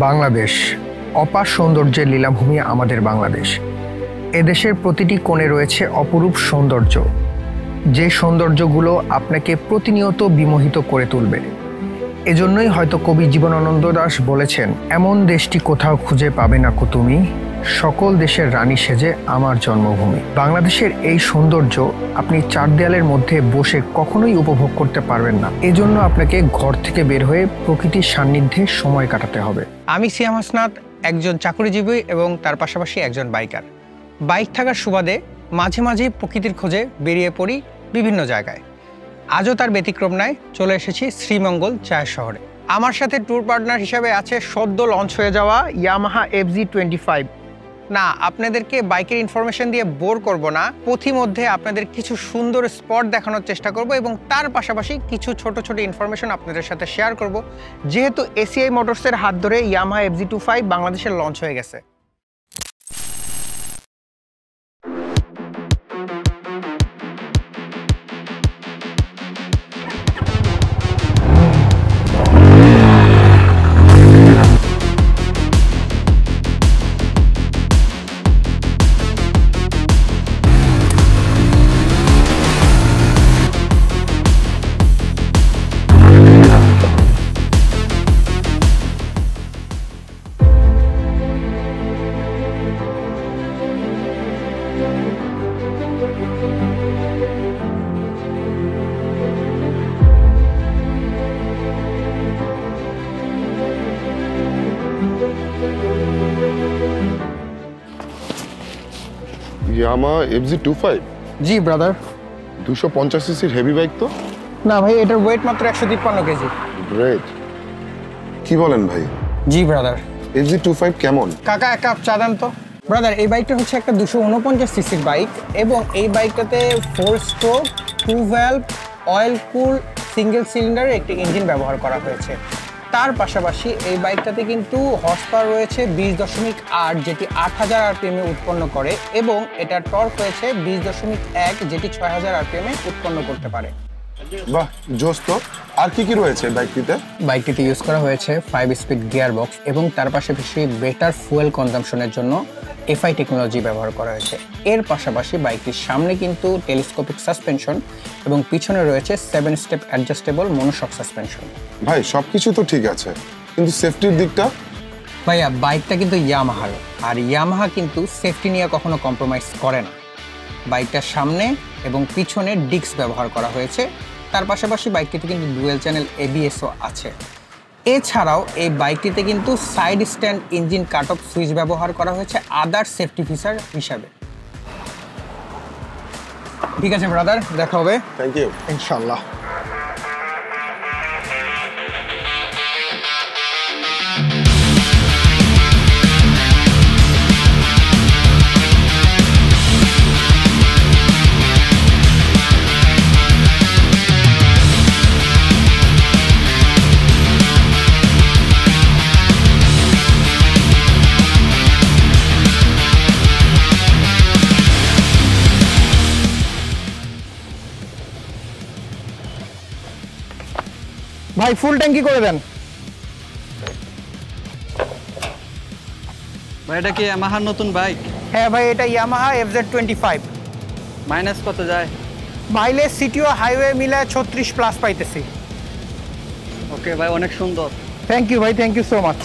বাংলাদেশ অপার সৌন্দর্যের লীলাভূমি আমাদের বাংলাদেশ। এদেশের প্রতিটি কোণে রয়েছে অপরূপ সৌন্দর্য, যে সৌন্দর্যগুলো আপনাকে প্রতিনিয়ত বিমোহিত করে তুলবে। এজন্যই হয়তো কবি জীবনানন্দ দাশ বলেছেন, এমন দেশটি কোথাও খুঁজে পাবে না কো তুমি, সকল দেশের রানী সেজে আমার জন্মভূমি। বাংলাদেশের এই সৌন্দর্য আপনি চার দেয়ালের মধ্যে বসে কখনোই উপভোগ করতে পারবেন না। এজন্য আপনাকে ঘর থেকে বের হয়ে প্রকৃতির সান্নিধ্যে সময় কাটাতে হবে। আমি সিয়াম হাসনাত, একজন চাকরিজীবী এবং তার পাশাপাশি একজন বাইকার। বাইক থাকার সুবাদে মাঝে মাঝে প্রকৃতির খোঁজে বেরিয়ে পড়ি বিভিন্ন জায়গায়। আজও তার ব্যতিক্রম নয়, চলে এসেছি শ্রীমঙ্গল চায়ের শহরে। আমার সাথে ট্যুর পার্টনার হিসাবে আছে সদ্য লঞ্চ হয়ে যাওয়া ইয়ামাহা FZ25। না, আপনাদেরকে বাইকের ইনফরমেশন দিয়ে বোর করব না, পথিমধ্যে আপনাদের কিছু সুন্দর স্পট দেখানোর চেষ্টা করব এবং তার পাশাপাশি কিছু ছোট ছোট ইনফরমেশন আপনাদের সাথে শেয়ার করব, যেহেতু এসিআই মোটরসের হাত ধরে ইয়ামাহা FZ25 বাংলাদেশের লঞ্চ হয়ে গেছে। Yamaha FZ25? জি ব্রাদার। 250 সিসির হেভি বাইক তো? না ভাই, এটার ওয়েট মাত্র 153 কেজি। গ্রেট। কি বলেন ভাই? জি ব্রাদার। FZ25 কেমন? কাকা এক কাপ চা দেন তো। ব্রাদার, এই বাইকটা হচ্ছে একটা 249 সিসির বাইক এবং এই বাইকটাতে 4 স্ট্রোক 2 ভ্যালভ অয়েল কুল সিঙ্গেল সিলিন্ডারের একটি ইঞ্জিন ব্যবহার করা হয়েছে। তার পাশাপাশি এই বাইকটাতে কিন্তু হর্স পাওয়ার রয়েছে 20.8, যেটি 8000 RPM এ উৎপন্ন করে এবং এটার টর্ক হয়েছে 20.1, যেটি 6000 RPM এ উৎপন্ন করতে পারে। বাহ, জোস তো। আর কি কি রয়েছে বাইকটিতে? বাইকটিতে ইউজ করা হয়েছে 5 স্পিড গিয়ার বক্স এবং তার পাশাপাশি বেটার ফুয়েল কনজাম্পশনের জন্য FI টেকনোলজি ব্যবহার করা হয়েছে। এর পাশাপাশি বাইকটির সামনে কিন্তু টেলিস্কোপিক সাসপেনশন এবং পিছনে রয়েছে 7 স্টেপ অ্যাডজাস্টেবল মনোশক সাসপেনশন। ভাই সবকিছু তো ঠিক আছে, কিন্তু সেফটির দিকটা? ভাইয়া, বাইকটা কিন্তু ইয়ামাহার, আর ইয়ামাহা কিন্তু সেফটি নিয়ে কখনো কম্প্রোমাইজ করে না। বাইকটার সামনে এবং পিছনে ডিস্ক ব্যবহার করা হয়েছে। তার পাশাপাশি বাইকটিতে কিন্তু ডুয়েল চ্যানেল ABSও আছে। এছাড়াও এই বাইকটিতে কিন্তু side stand engine cut off switch ব্যবহার করা হয়েছে আদার সেফটি ফিচার হিসাবে। ঠিক আছে ব্রাদার, দেখা হবে। Thank you. ইনশাআল্লাহ। ভাই ফুল ট্যাঙ্কি করে দেন। ভাই এটা কি ইয়ামাহার নতুন বাইক? হ্যাঁ ভাই, এটা ইয়ামাহা FZ25। মাইনাস কত যায়? মাইলেজ সিটি ও হাইওয়ে মিলায় 36+ পাইতেছি। ওকে ভাই, অনেক সুন্দর। থ্যাংক ইউ ভাই, thank you so much.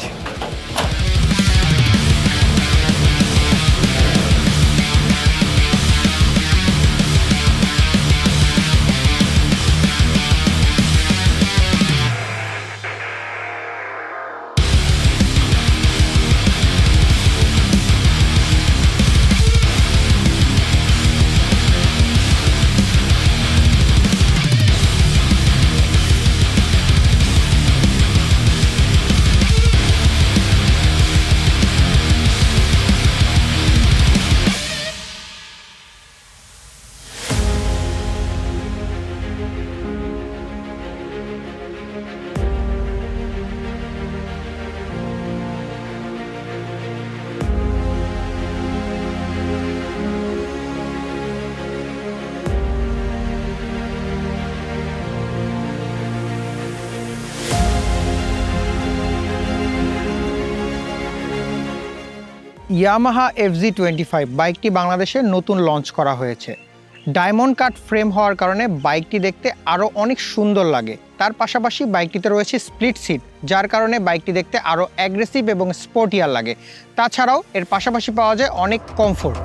Yamaha FZ25 বাইকটি বাংলাদেশে নতুন লঞ্চ করা হয়েছে। ডায়মন্ড কাট ফ্রেম হওয়ার কারণে বাইকটি দেখতে আরও অনেক সুন্দর লাগে। তার পাশাপাশি বাইকটিতে রয়েছে স্প্লিট সিট, যার কারণে বাইকটি দেখতে আরও অ্যাগ্রেসিভ এবং স্পোর্টিয়ার লাগে। তাছাড়াও এর পাশাপাশি পাওয়া যায় অনেক কমফোর্ট।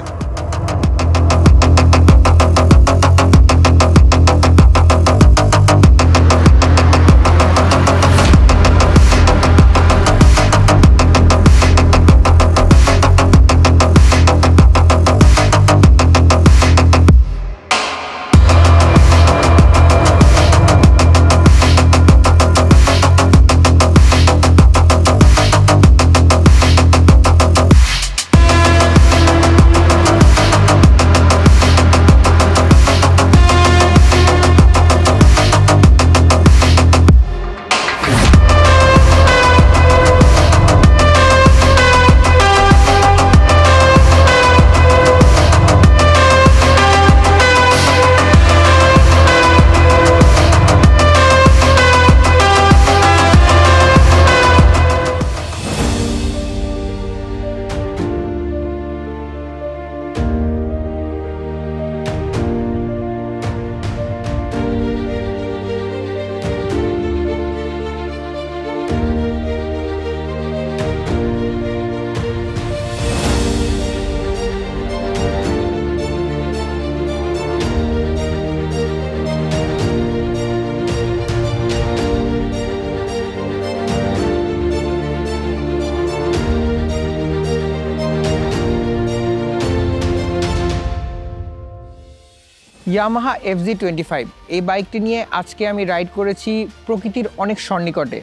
ইয়ামাহা FZ25 এই বাইকটি নিয়ে আজকে আমি রাইড করেছি প্রকৃতির অনেক সন্নিকটে।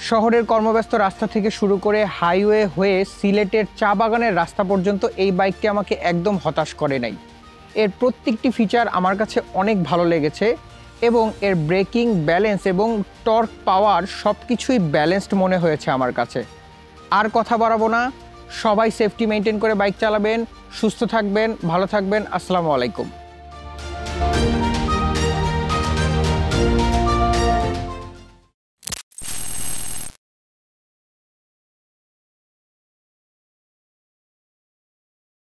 শহরের কর্মব্যস্ত রাস্তা থেকে শুরু করে হাইওয়ে হয়ে সিলেটের চা বাগানের রাস্তা পর্যন্ত এই বাইকটি আমাকে একদম হতাশ করে নাই। এর প্রত্যেকটি ফিচার আমার কাছে অনেক ভালো লেগেছে এবং এর ব্রেকিং, ব্যালেন্স এবং টর্ক পাওয়ার সব কিছুই ব্যালেন্সড মনে হয়েছে আমার কাছে। আর কথা বাড়াবো না, সবাই সেফটি মেনটেন করে বাইক চালাবেন, সুস্থ থাকবেন, ভালো থাকবেন। আসসালামু আলাইকুম।